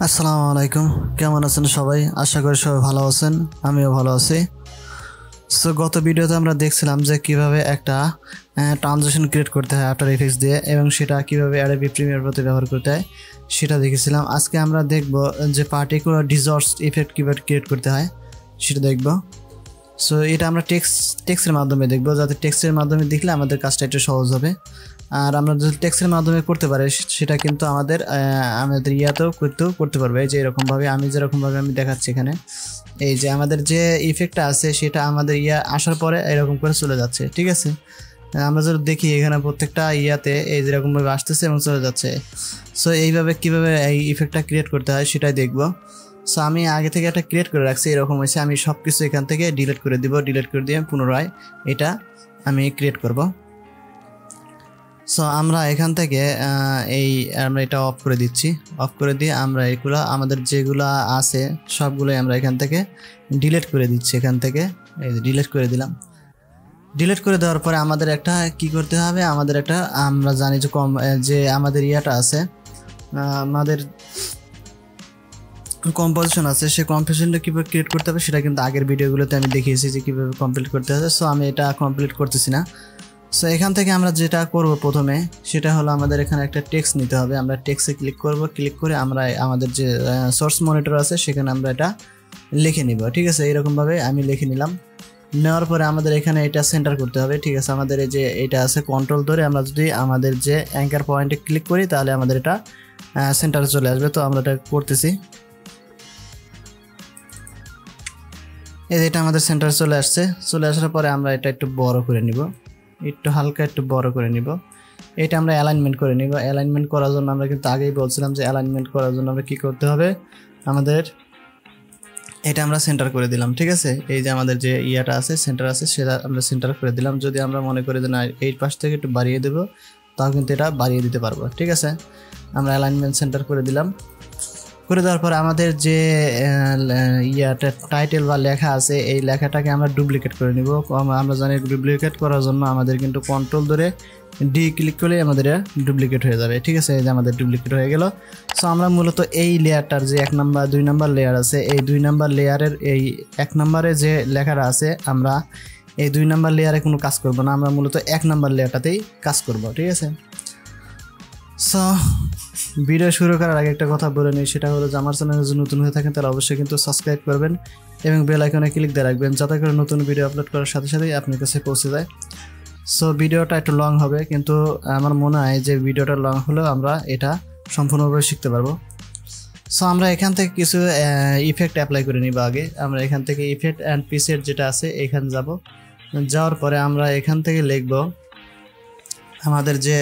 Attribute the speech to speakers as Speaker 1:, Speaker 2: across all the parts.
Speaker 1: আসসালামু আলাইকুম, কেমন আছেন সবাই? আশা করি সবাই ভালো আছেন, আমিও ভালো আছি। সো গত ভিডিওতে আমরা দেখছিলাম যে কিভাবে একটা ট্রানজিশন ক্রিয়েট করতে হয় আফটার ইফেক্টস দিয়ে, এবং সেটা কিভাবে অ্যাডোবি প্রিমিয়ার প্রতি ব্যবহার করতে হয় সেটা দেখেছিলাম। আজকে আমরা দেখব যে পার্টিকুলার ডিসঅর্ডস ইফেক্ট কিভাবে ক্রিয়েট করতে হয় সেটা দেখব। সো এটা আমরা টেক্সটের মাধ্যমে দেখব, যাতে টেক্সটের মাধ্যমে দেখলে আমাদের কাজটা একটু সহজ হবে। আর আমরা যদি টেক্সটের মাধ্যমে করতে পারি সেটা কিন্তু আমাদের ইয়াতেও করতে পারবে। যে এরকমভাবে আমি যেরকমভাবে আমি দেখাচ্ছি এখানে, এই যে আমাদের যে ইফেক্টটা আছে সেটা আমাদের আসার পরে এরকম করে চলে যাচ্ছে, ঠিক আছে। আমরা যদি দেখি এখানে প্রত্যেকটা ইয়াতে এই যেরকমভাবে আসতেছে এবং চলে যাচ্ছে। সো এইভাবে কিভাবে এই ইফেক্টটা ক্রিয়েট করতে হয় সেটাই দেখব। সো আমি আগে থেকে একটা ক্রিয়েট করে রাখছি, এরকম হয়েছে। আমি সব কিছু এখান থেকে ডিলিট করে দিব, ডিলিট করে দিয়ে পুনরায় এটা আমি ক্রিয়েট করব। সো আমরা এখান থেকে আমরা এটা অফ করে দিচ্ছি। অফ করে দিয়ে আমরা এগুলো আমাদের যেগুলো আছে সবগুলোই আমরা এখান থেকে ডিলিট করে দিচ্ছি। এখান থেকে এই যে ডিলিট করে দিলাম। ডিলিট করে দেওয়ার পরে আমাদের একটা কি করতে হবে, আমাদের একটা আমরা জানি যে আমাদের ইয়াটা আছে, আমাদের কম্পোজিশন আছে, সেই কম্পোজিশনটা কীভাবে ক্রিয়েট করতে হবে সেটা কিন্তু আগের ভিডিওগুলোতে আমি দেখিয়েছি যে কীভাবে কমপ্লিট করতে হবে। সো আমি এটা কমপ্লিট করতেছি না। সো এখান থেকে আমরা যেটা করব প্রথমে সেটা হলো আমাদের এখানে একটা টেক্সট নিতে হবে। আমরা টেক্সটে ক্লিক করব, ক্লিক করে আমরা আমাদের যে সোর্স মনিটর আছে সেখানে আমরা এটা লিখে নিব, ঠিক আছে। এরকমভাবে আমি লিখে নিলাম। নেওয়ার পরে আমাদের এখানে এটা সেন্টার করতে হবে, ঠিক আছে। আমাদের এই যে এটা আছে কন্ট্রোল ধরে আমরা যদি আমাদের যে অ্যাঙ্কার পয়েন্টে ক্লিক করি তাহলে আমাদের এটা সেন্টারে চলে আসবে। তো আমরা এটা করতেছি। এই যে এটা আমাদের সেন্টারে চলে আসছে। চলে আসার পরে আমরা এটা একটু বড় করে নিব, একটু হালকা একটু বড় করে নিব। এটা আমরা অ্যালাইনমেন্ট করে নিব। অ্যালাইনমেন্ট করার জন্য আমরা কিন্তু আগেই বলছিলাম যে অ্যালাইনমেন্ট করার জন্য আমরা কী করতে হবে, আমাদের এটা আমরা সেন্টার করে দিলাম, ঠিক আছে। এই যে আমাদের যে ইয়াটা আছে সেন্টার আছে সেটা আমরা সেন্টার করে দিলাম। যদি আমরা মনে করি যে না এই পাশ থেকে একটু বাড়িয়ে দেবো তাও কিন্তু এটা বাড়িয়ে দিতে পারবো, ঠিক আছে। আমরা অ্যালাইনমেন্ট সেন্টার করে দিলাম। করে দেওয়ার পর আমাদের যে ইয়াটা টাইটেল বা লেখা আছে এই লেখাটাকে আমরা ডুপ্লিকেট করে নিব। আমরা জানি ডুপ্লিকেট করার জন্য আমাদের কিন্তু কন্ট্রোল ধরে ডি ক্লিক করলে আমাদের ডুপ্লিকেট হয়ে যাবে, ঠিক আছে। এই যে আমাদের ডুপ্লিকেট হয়ে গেল। সো আমরা মূলত এই লেয়ারটার যে 1 নাম্বার 2 নাম্বার লেয়ার আছে, এই 2 নাম্বার লেয়ারের এই 1 নাম্বারে যে লেখাটা আছে আমরা এই 2 নাম্বার লেয়ারে কোনো কাজ করব না, আমরা মূলত 1 নাম্বার লেয়ারটাতেই কাজ করব, ঠিক আছে। সো ভিডিও শুরু করার আগে একটা কথা বলে নিই, সেটা হলো যে আমার চ্যানেলে যদি নতুন হয়ে থাকেন তাহলে অবশ্যই কিন্তু সাবস্ক্রাইব করবেন এবং বেল আইকনে ক্লিক দিয়ে রাখবেন, যাতে করে নতুন ভিডিও আপলোড করার সাথে সাথেই আপনার কাছে পৌঁছে যায়। সো ভিডিওটা একটু লং হবে, কিন্তু আমার মনে হয় যে ভিডিওটা লং হলেও আমরা এটা সম্পূর্ণভাবে শিখতে পারবো। সো আমরা এখান থেকে কিছু ইফেক্ট অ্যাপ্লাই করে নিব। আগে আমরা এখান থেকে ইফেক্ট অ্যান্ড প্রিসেট যেটা আছে এখানে যাব। যাওয়ার পরে আমরা এখান থেকে লিখব আমাদের যে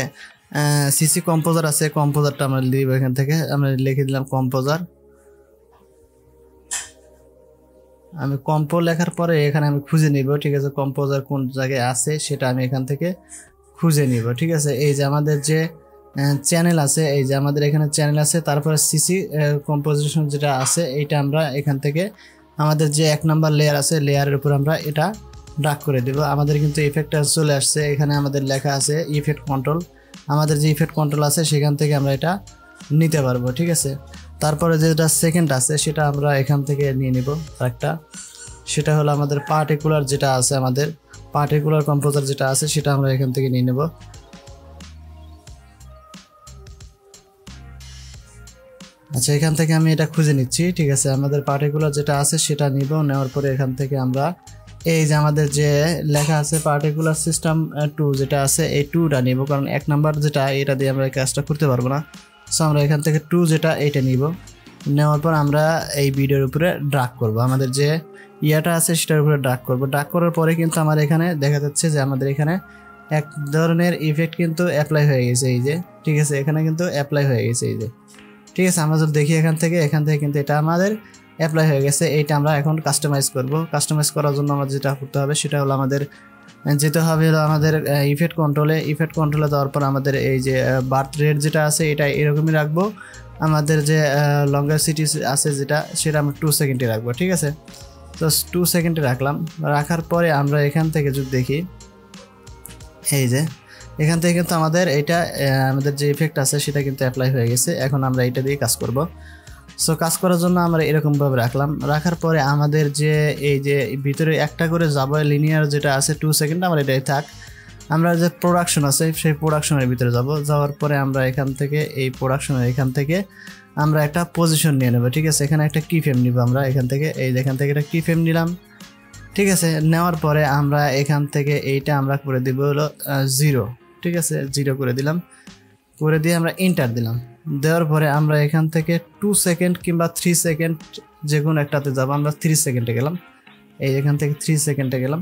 Speaker 1: সিসি কম্পোজার আছে, কম্পোজারটা আমরা লিখব। এখান থেকে আমরা লিখে দিলাম কম্পোজার। আমি কম্পো লেখার পরে এখানে আমি খুঁজে নিব, ঠিক আছে। কম্পোজার কোন জায়গায় আছে সেটা আমি এখান থেকে খুঁজে নিব, ঠিক আছে। এই যে আমাদের যে চ্যানেল আছে, এই যে আমাদের এখানে চ্যানেল আছে, তারপরে সিসি কম্পোজিশন যেটা আছে এইটা আমরা এখান থেকে আমাদের যে 1 নাম্বার লেয়ার আছে লেয়ারের উপর আমরা এটা ড্রাগ করে দেব। আমাদের কিন্তু ইফেক্টটা চলে আসছে। এখানে আমাদের লেখা আছে ইফেক্ট কন্ট্রোল। আমাদের যে ইফেক্ট কন্ট্রোল আছে সেখান থেকে আমরা এটা নিতে পারবো, ঠিক আছে। তারপরে যেটা সেকেন্ড আছে সেটা আমরা এখান থেকে নিয়ে নিব একটা, সেটা হলো আমাদের পার্টিকুলার যেটা আছে, আমাদের পার্টিকুলার কম্পোজার যেটা আছে সেটা আমরা এখান থেকে নিয়ে নেব। আচ্ছা, এখান থেকে আমি এটা খুঁজে নিচ্ছি, ঠিক আছে। আমাদের পার্টিকুলার যেটা আছে সেটা নিব। নেওয়ার পরে এখান থেকে আমরা এই যে আমাদের যে লেখা আছে পার্টিকুলার সিস্টেম 2 যেটা আছে এই 2টা নিব, কারণ 1 নাম্বার যেটা এটা দিয়ে আমরা এই কাজটা করতে পারবো না। সো আমরা এখান থেকে 2 যেটা এইটা নিব। নেওয়ার পর আমরা এই ভিডিওর উপরে ড্রাগ করব, আমাদের যে ইয়াটা আছে সেটার উপরে ড্রাগ করব। ড্রাগ করার পরে কিন্তু আমার এখানে দেখা যাচ্ছে যে আমাদের এখানে এক ধরনের ইফেক্ট কিন্তু অ্যাপ্লাই হয়ে গেছে, এই যে, ঠিক আছে। এখানে কিন্তু অ্যাপ্লাই হয়ে গেছে, এই যে, ঠিক আছে। আমরা যদি দেখি এখান থেকে কিন্তু এটা আমাদের অ্যাপ্লাই হয়ে গেছে। এইটা আমরা এখন কাস্টমাইজ করব। কাস্টমাইজ করার জন্য আমাদের যেটা করতে হবে সেটা হলো আমাদের যেতে হবে আমাদের ইফেক্ট কন্ট্রোলে দেওয়ার পর আমাদের এই যে বার্থ রেট যেটা আছে এটা এরকমই রাখবো। আমাদের যে লঙ্গার সিটি আছে সেটা আমরা 2 সেকেন্ডে রাখবো, ঠিক আছে। তো 2 সেকেন্ডে রাখলাম। রাখার পরে আমরা এখান থেকে যদি দেখি এই যে এখান থেকে কিন্তু আমাদের এটা আমাদের যে ইফেক্ট আছে সেটা কিন্তু অ্যাপ্লাই হয়ে গেছে। এখন আমরা এটা দিয়ে কাজ করব। সো কাজ করার জন্য আমরা এরকমভাবে রাখলাম। রাখার পরে আমাদের যে এই যে ভিতরে একটা করে যাবো লিনিয়ার যেটা আছে 2 সেকেন্ড, আমরা এটাই থাক। আমরা যে প্রোডাকশন আছে সেই প্রোডাকশনের ভিতরে যাব। যাওয়ার পরে আমরা এখান থেকে এই প্রোডাকশনের এখান থেকে আমরা একটা পজিশন নিয়ে নেব, ঠিক আছে। এখানে একটা কি ফ্রেম নিব আমরা এখান থেকে, এই এখান থেকে একটা কি ফ্রেম নিলাম, ঠিক আছে। নেওয়ার পরে আমরা এখান থেকে এইটা আমরা করে দিব হলো 0, ঠিক আছে। 0 করে দিলাম, করে দিয়ে আমরা এন্টার দিলাম। দেওয়ার পরে আমরা এখান থেকে 2 সেকেন্ড কিংবা 3 সেকেন্ড যে কোনো একটাতে যাব। আমরা 3 সেকেন্ডে গেলাম, এই এখান থেকে 3 সেকেন্ডে গেলাম।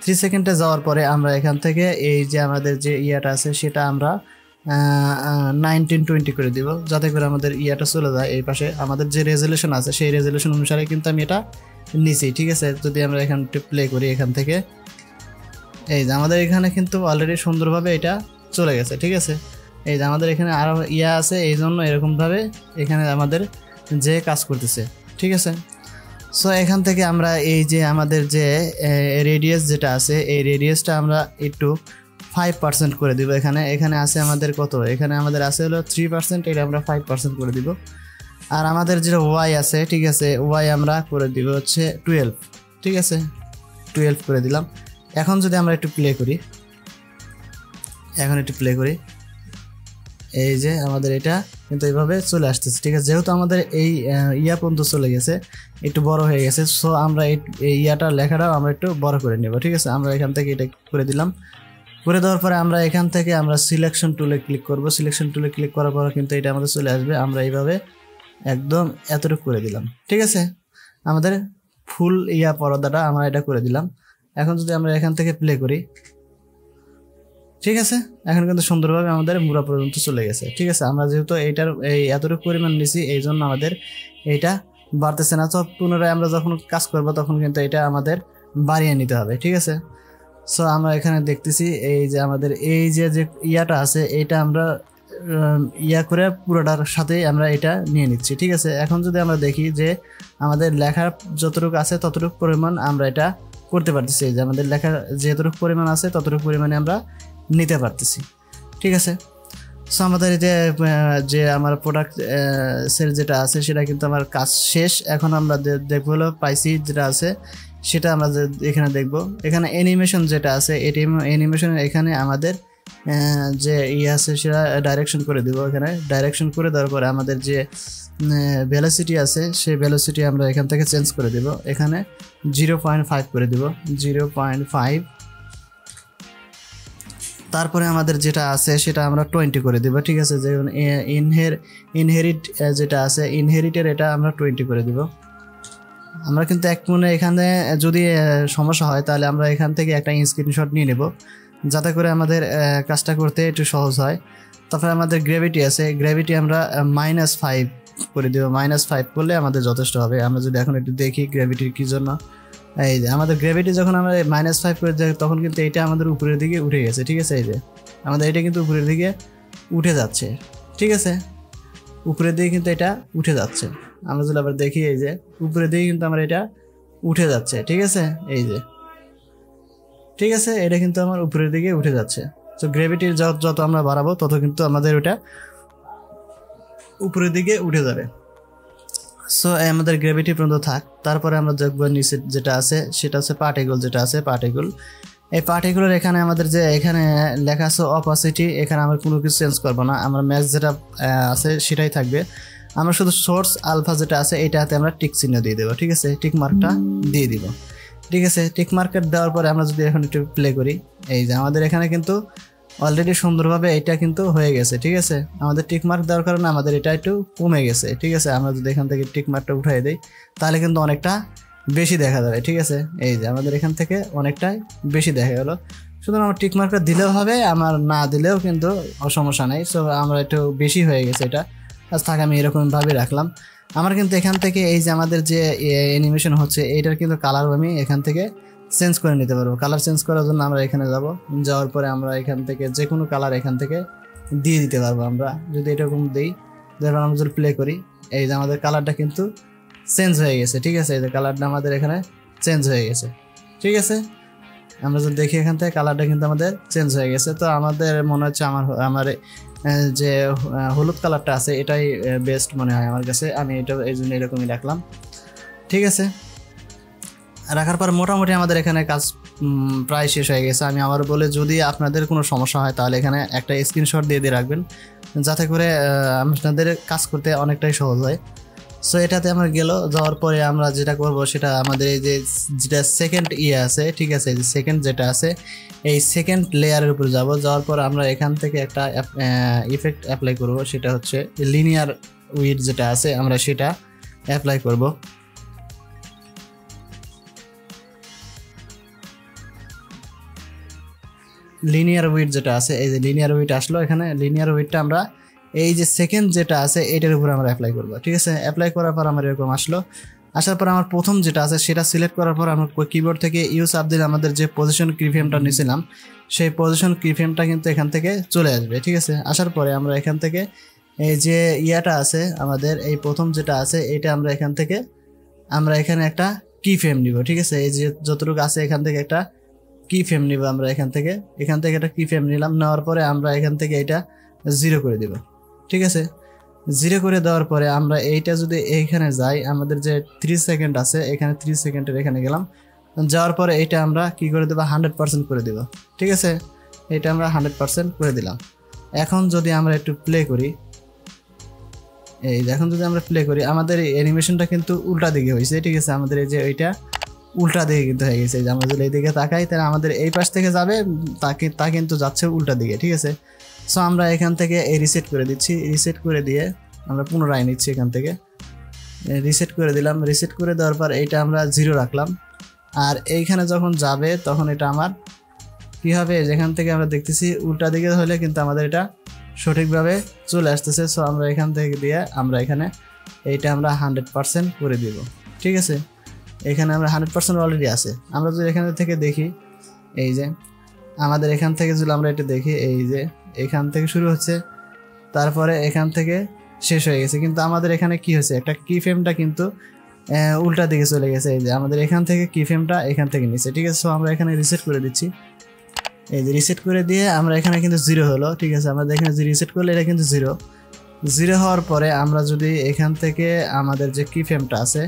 Speaker 1: 3 সেকেন্ডে যাওয়ার পরে আমরা এখান থেকে এই যে আমাদের যে ইয়াটা আছে সেটা আমরা 1920 করে দিব, যাতে করে আমাদের ইয়াটা চলে যায় এই পাশে। আমাদের যে রেজলিউশন আছে সেই রেজলিউশন অনুসারে কিন্তু আমি এটা নিছি, ঠিক আছে। যদি আমরা এখান থেকে প্লে করি এখান থেকে, এই যে আমাদের এখানে কিন্তু অলরেডি সুন্দরভাবে এটা চলে গেছে, ঠিক আছে। এই যে আমাদের এখানে আরও ইয়া আছে, এই জন্য এরকমভাবে এখানে আমাদের যে কাজ করতেছে, ঠিক আছে। সো এখান থেকে আমরা এই যে আমাদের যে রেডিয়াস যেটা আছে এই রেডিয়াসটা আমরা একটু 5% করে দিব। এখানে আছে আমাদের কত, এখানে আমাদের আছে হলো 3%, এটা আমরা 5% করে দিব। আর আমাদের যেটা ওয়াই আছে, ঠিক আছে, ওয়াই আমরা করে দিব হচ্ছে 12, ঠিক আছে, 12 করে দিলাম। এখন যদি আমরা একটু প্লে করি, এই যে আমাদের এটা কিন্তু এইভাবে চলে আসতেছে, ঠিক আছে। যেহেতু আমাদের এই ইয়া পর্যন্ত চলে গেছে, একটু বড় হয়ে গেছে, সো আমরা এই ইয়াটা লেখাটাও আমরা একটু বড় করে নেব, ঠিক আছে। আমরা এখান থেকে এটা করে দিলাম। করে দেওয়ার পরে আমরা এখান থেকে আমরা সিলেকশন টুলে ক্লিক করব। সিলেকশন টুলে ক্লিক করার পর কিন্তু এটা আমাদের চলে আসবে। আমরা এইভাবে একদম এতটুকু করে দিলাম, ঠিক আছে। আমাদের ফুল ইয়া পর্দাটা আমরা এটা করে দিলাম। এখন যদি আমরা এখান থেকে প্লে করি, ঠিক আছে, এখন কিন্তু সুন্দরভাবে আমাদের মুড়া পর্যন্ত চলে গেছে, ঠিক আছে। আমরা যেহেতু এইটার এই এতটুকু পরিমাণ নিছি এই জন্য আমাদের এইটা বাড়তেছে না। তো পুনরায় আমরা যখন কাজ করব তখন কিন্তু এটা আমাদের বাড়িয়ে নিতে হবে, ঠিক আছে। সো আমরা এখানে দেখতেছি এই যে আমাদের এই যে ইয়াটা আছে এইটা আমরা ইয়া করে পুরোটার সাথে আমরা এটা নিয়ে নিচ্ছি, ঠিক আছে। এখন যদি আমরা দেখি যে আমাদের লেখার যতটুকু আছে ততটুকু পরিমাণ আমরা এটা করতে পারতেছি। এই যে আমাদের লেখার যতটুকু পরিমাণ আছে ততটুকু পরিমাণে আমরা নিতে পারতেছি, ঠিক আছে। সো আমাদের যে আমার প্রোডাক্ট সেল যেটা আছে সেটা কিন্তু আমার কাজ শেষ। এখন আমরা দেখবো হলো পাইসি যেটা আছে সেটা আমরা এখানে দেখব। এখানে অ্যানিমেশন যেটা আছে এটি অ্যানিমেশন এখানে আমাদের যে আছে সেটা ডাইরেকশন করে দিব। এখানে ডাইরেকশন করে দেওয়ার পরে আমাদের যে ভেলোসিটি আছে সেই ভেলোসিটি আমরা এখান থেকে চেঞ্জ করে দিব। এখানে 0.5 করে দিব, 0.5। তারপরে আমাদের যেটা আছে সেটা আমরা 20 করে দিব, ঠিক আছে। যেমন ইনহেরিট যেটা আছে ইনহেরিটের এটা আমরা 20 করে দিব। আমরা কিন্তু এক মনে এখানে যদি সমস্যা হয় তাহলে আমরা এখান থেকে একটা স্ক্রিনশট নিয়ে নেব, যাতে করে আমাদের কাজটা করতে একটু সহজ হয়। তারপরে আমাদের গ্র্যাভিটি আছে, গ্র্যাভিটি আমরা -5 করে দেব। -5 করলে আমাদের যথেষ্ট হবে। আমরা যদি এখন একটু দেখি গ্র্যাভিটির কী জন্য, এই যে আমাদের গ্র্যাভিটি যখন আমরা -5 করে দেয় তখন কিন্তু এটা আমাদের উপরের দিকে উঠে গেছে, ঠিক আছে। এই যে আমাদের এটা কিন্তু উপরের দিকে উঠে যাচ্ছে, ঠিক আছে, উপরের দিকে কিন্তু এটা উঠে যাচ্ছে। আমরা যদি আবার দেখি এই যে উপরের দিকে কিন্তু আমার এটা উঠে যাচ্ছে, ঠিক আছে, এই যে, ঠিক আছে, এটা কিন্তু আমার উপরের দিকে উঠে যাচ্ছে। তো গ্র্যাভিটির যত আমরা বাড়াবো তত কিন্তু আমাদের ওটা উপরের দিকে উঠে যাবে। সো আমাদের গ্র্যাভিটি পর্যন্ত থাক। তারপরে আমরা দেখবো নিচে যেটা আছে সেটা হচ্ছে পার্টিকল যেটা আছে পার্টিকল। এই পার্টিকুলার এখানে আমাদের যে এখানে লেখা আছে অপাসিটি, এখানে আমরা কোনো কিছু চেঞ্জ করবো না। আমরা ম্যাচ যেটা আছে সেটাই থাকবে। আমরা শুধু সোর্স আলফা যেটা আছে এটাতে আমরা টিক চিহ্ন দিয়ে দেবো, ঠিক আছে, টিক মার্কটা দিয়ে দিব, ঠিক আছে। টিক মার্কেট দেওয়ার পরে আমরা যদি এখন একটু প্লে করি, এই যে আমাদের এখানে কিন্তু অলরেডি সুন্দরভাবে এটা কিন্তু হয়ে গেছে, ঠিক আছে। আমাদের টিক মার্ক দেওয়ার কারণে আমাদের এটা একটু কমে গেছে, ঠিক আছে। আমরা যদি এখান থেকে টিক মার্কটা উঠাই দিই তাহলে কিন্তু অনেকটা বেশি দেখা যাবে, ঠিক আছে। এই যে আমাদের এখান থেকে অনেকটাই বেশি দেখা গেলো। সুতরাং আমার টিক মার্কটা দিলেও হবে, আমার না দিলেও কিন্তু সমস্যা নেই। সো আমরা একটু বেশি হয়ে গেছে এটা, আজ থাক আমি এরকমভাবে রাখলাম। আমার কিন্তু এখান থেকে এই যে আমাদের যে অ্যানিমেশন হচ্ছে এইটার কিন্তু কালার আমি এখান থেকে চেঞ্জ করে নিতে পারবো। কালার চেঞ্জ করার জন্য আমরা এখানে যাব, যাওয়ার পরে আমরা এখান থেকে যে কোনো কালার এখান থেকে দিয়ে দিতে পারবো। আমরা যদি এরকম দিই, যেমন আমরা যদি প্লে করি, এই যে আমাদের কালারটা কিন্তু চেঞ্জ হয়ে গেছে, ঠিক আছে। এই যে কালারটা আমাদের এখানে চেঞ্জ হয়ে গেছে, ঠিক আছে। আমরা যদি দেখি এখান থেকে কালারটা কিন্তু আমাদের চেঞ্জ হয়ে গেছে। তো আমাদের মনে হচ্ছে আমার যে হলুদ কালারটা আছে এটাই বেস্ট মনে হয় আমার কাছে, আমি এটা এই জন্য এরকমই রাখলাম। ঠিক আছে, রাখার পর মোটামুটি আমাদের এখানে কাজ প্রায় শেষ হয়ে গেছে। আমি আবার বলে, যদি আপনাদের কোনো সমস্যা হয় তাহলে এখানে একটা স্ক্রিনশট দিয়ে রাখবেন, যাতে করে আপনাদের কাজ করতে অনেকটাই সহজ হয়। সো এটাতে আমরা যাওয়ার পরে আমরা যেটা করব সেটা আমাদের এই যেটা সেকেন্ড আছে, ঠিক আছে, যে সেকেন্ড যেটা আছে এই সেকেন্ড লেয়ারের উপরে যাওয়ার পর আমরা এখান থেকে একটা ইফেক্ট অ্যাপ্লাই করব, সেটা হচ্ছে লিনিয়ার উইডথ যেটা আছে আমরা সেটা অ্যাপ্লাই করব। লিনিয়ার উইডথ যেটা আছে, এই যে লিনিয়ার উইডথ আসলো, এখানে লিনিয়ার উইডথটা আমরা এই যে সেকেন্ড যেটা আছে এটার উপরে আমরা অ্যাপ্লাই করব। ঠিক আছে, অ্যাপ্লাই করার পর আমার এরকম আসার পর আমার প্রথম যেটা আছে সেটা সিলেক্ট করার পর আমরা কিবোর্ড থেকে ইউজ আপ দিলে আমাদের যে পজিশন কিফ্রেমটা নিয়েছিলাম সেই পজিশন কিফ্রেমটা কিন্তু এখান থেকে চলে আসবে। ঠিক আছে, আসার পরে আমরা এখান থেকে এই যে ইয়াটা আছে আমাদের এই প্রথম যেটা আছে এটা আমরা এখানে একটা কিফ্রেম নিব। ঠিক আছে, এই যে যতটুকু আছে এখান থেকে একটা কিফ্রেম নিব আমরা এখান থেকে একটা কিফ্রেম নিলাম, নেওয়ার পরে আমরা এখান থেকে এটা 0 করে দিব। ঠিক আছে, 0 করে দেওয়ার পরে আমরা এইটা যদি এইখানে যাই, আমাদের যে 3 সেকেন্ড আছে এখানে 3 সেকেন্ডের এখানে গেলাম, যাওয়ার পরে এইটা আমরা কি করে দেবো 100% করে দেব। ঠিক আছে, এটা আমরা 100% করে দিলাম। এখন যদি আমরা একটু প্লে করি, আমাদের এই অ্যানিমেশনটা কিন্তু উল্টা দিকে হয়েছে। ঠিক আছে, আমাদের এই যে ওইটা উল্টা দিকে কিন্তু হয়ে গেছে। আমরা যদি এই দিকে তাকাই তাহলে আমাদের এই পাশ থেকে যাবে, তা কিন্তু যাচ্ছে উল্টা দিকে। ঠিক আছে, সো আমরা এখান থেকে এই রিসেট করে দিচ্ছি, রিসেট করে দিয়ে আমরা পুনরায় নিচ্ছি, এখান থেকে রিসেট করে দিলাম। রিসেট করে দেওয়ার পর এইটা আমরা 0 রাখলাম, আর এইখানে যখন যাবে তখন এটা আমার কী হবে, যেখান থেকে আমরা দেখতেছি উল্টা দিকে হলে কিন্তু আমাদের এটা সঠিকভাবে চলে আসতেছে। সো আমরা এখান থেকে দিয়ে আমরা এখানে এইটা আমরা 100% করে দিব। ঠিক আছে, এখানে আমরা 100% অলরেডি আছে। আমরা যদি এখান থেকে দেখি, এই যে আমাদের এখান থেকে যদি আমরা এটা দেখি, এই যে এখান থেকে শুরু হচ্ছে, তারপরে এখান থেকে শেষ হয়ে গেছে, কিন্তু আমাদের এখানে কি হয়েছে, একটা কিফ্রেমটা কিন্তু উল্টা দিকে চলে গেছে। এই যে আমাদের এখান থেকে কিফ্রেমটা এখান থেকে নিচ্ছে। ঠিক আছে, সো আমরা এখানে রিসেট করে দিচ্ছি। এই যে রিসেট করে দিয়ে আমরা এখানে কিন্তু 0 হলো। ঠিক আছে, আমরা এখানে যে রিসেট করলে এটা কিন্তু 0 হওয়ার পরে আমরা যদি এখান থেকে আমাদের যে কিফ্রেমটা আছে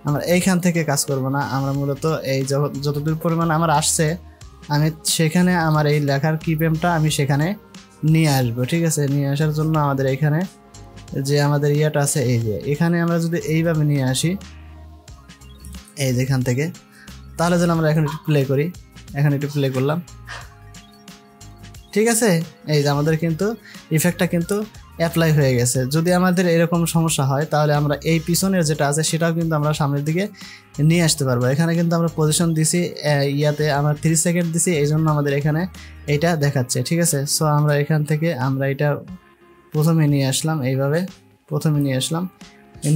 Speaker 1: আমরা এইখান থেকে কাজ করব না, আমরা মূলত এই যতদূর পরিমাণ আমার আসছে আমি সেখানে আমার এই লেখার কিফ্রেমটা আমি সেখানে নিয়ে আসবো। ঠিক আছে, নিয়ে আসার জন্য আমাদের এখানে যে আমাদের ইয়াটা আছে, এই যে এখানে আমরা যদি এইভাবে নিয়ে আসি এই যে এখান থেকে, তাহলে যেন আমরা এখন একটু প্লে করি, এখন একটু প্লে করলাম। ঠিক আছে, এই যে আমাদের কিন্তু ইফেক্টটা কিন্তু অ্যাপ্লাই হয়ে গেছে। যদি আমাদের এরকম সমস্যা হয় তাহলে আমরা এই পিছনের যেটা আছে সেটাও কিন্তু আমরা সামনের দিকে নিয়ে আসতে পারবো। এখানে কিন্তু আমরা পজিশন দিছি ইয়াতে আমরা 3 সেকেন্ড দিছি, এই জন্য আমাদের এখানে এইটা দেখাচ্ছে। ঠিক আছে, সো আমরা এখান থেকে আমরা এটা প্রথমে নিয়ে আসলাম, এইভাবে প্রথমে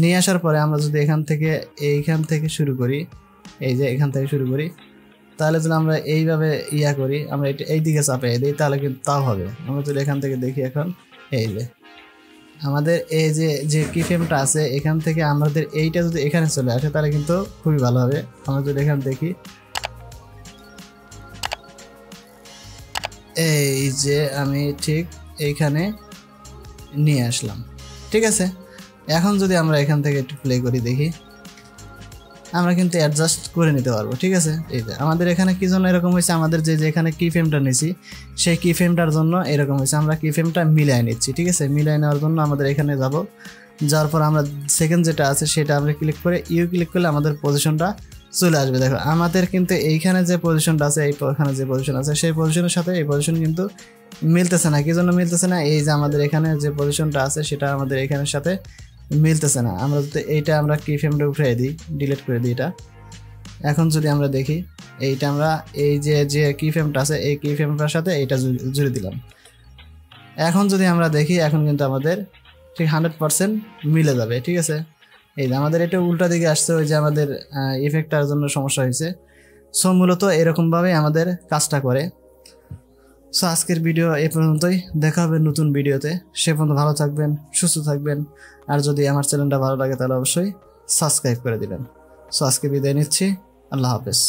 Speaker 1: নিয়ে আসার পরে আমরা যদি এইখান থেকে শুরু করি, এই যে এখান থেকে শুরু করি, তাহলে যদি আমরা এইভাবে করি, আমরা এটা এই দিকে চাপিয়ে দিই তাহলে কিন্তু তাও হবে। আমরা যদি এখান থেকে দেখি, এখন এই যে আমাদের এই যে কিফ্রেমটা আছে এখান থেকে আমাদের এইটা যদি এখানে চলে আসে তাহলে কিন্তু খুবই ভালো হবে। আমরা যদি এখানে দেখি, এই যে আমি ঠিক এইখানে নিয়ে আসলাম। ঠিক আছে, এখন যদি আমরা এখান থেকে একটু প্লে করি দেখি, আমরা কিন্তু অ্যাডজাস্ট করে নিতে পারবো। ঠিক আছে, এই যে আমাদের এখানে কি জন্য এরকম হয়েছে, আমাদের যেখানে কিফ্রেমটা নিয়েছি সেই কিফ্রেমটার জন্য এরকম হয়েছে, আমরা কিফ্রেমটা মিলাই নিচ্ছি। ঠিক আছে, মিলাই নেওয়ার জন্য আমাদের এখানে যাওয়ার পর আমরা সেকেন্ড যেটা আছে সেটা আমরা ক্লিক করে ক্লিক করলে আমাদের পজিশনটা চলে আসবে। দেখো আমাদের কিন্তু এইখানে যে পজিশনটা আছে, এখানে যে পজিশন আছে সেই পজিশনের সাথে এই পজিশন কিন্তু মিলতেছে না। কি জন্য মিলতেছে না, এই যে আমাদের এখানে যে পজিশনটা আছে সেটা আমাদের এখানের সাথে মিলতেছে না। আমরা যদি এইটা আমরা কিফ্রেমটা উঠিয়ে দিই, ডিলিট করে দিই এটা। এখন যদি আমরা দেখি, এইটা আমরা এই যে কিফ্রেমটা আছে এই কিফ্রেমটার সাথে এইটা জুড়ে দিলাম। এখন যদি আমরা দেখি, এখন কিন্তু আমাদের ঠিক 100% মিলে যাবে। ঠিক আছে, এই যে আমাদের এটা উল্টা দিকে আসছে, ওই যে আমাদের ইফেক্টটার জন্য সমস্যা হয়েছে। সো মূলত এরকমভাবেই আমাদের কাজটা করে। সো আজকের ভিডিও এই পর্যন্তই, দেখা হবে নতুন ভিডিওতে। সে পর্যন্ত ভালো থাকবেন, সুস্থ থাকবেন, আর যদি আমার চ্যানেলটা ভালো লাগে তাহলে অবশ্যই সাবস্ক্রাইব করে দিবেন। সো আজকে বিদায় নিচ্ছি, আল্লাহ হাফেজ।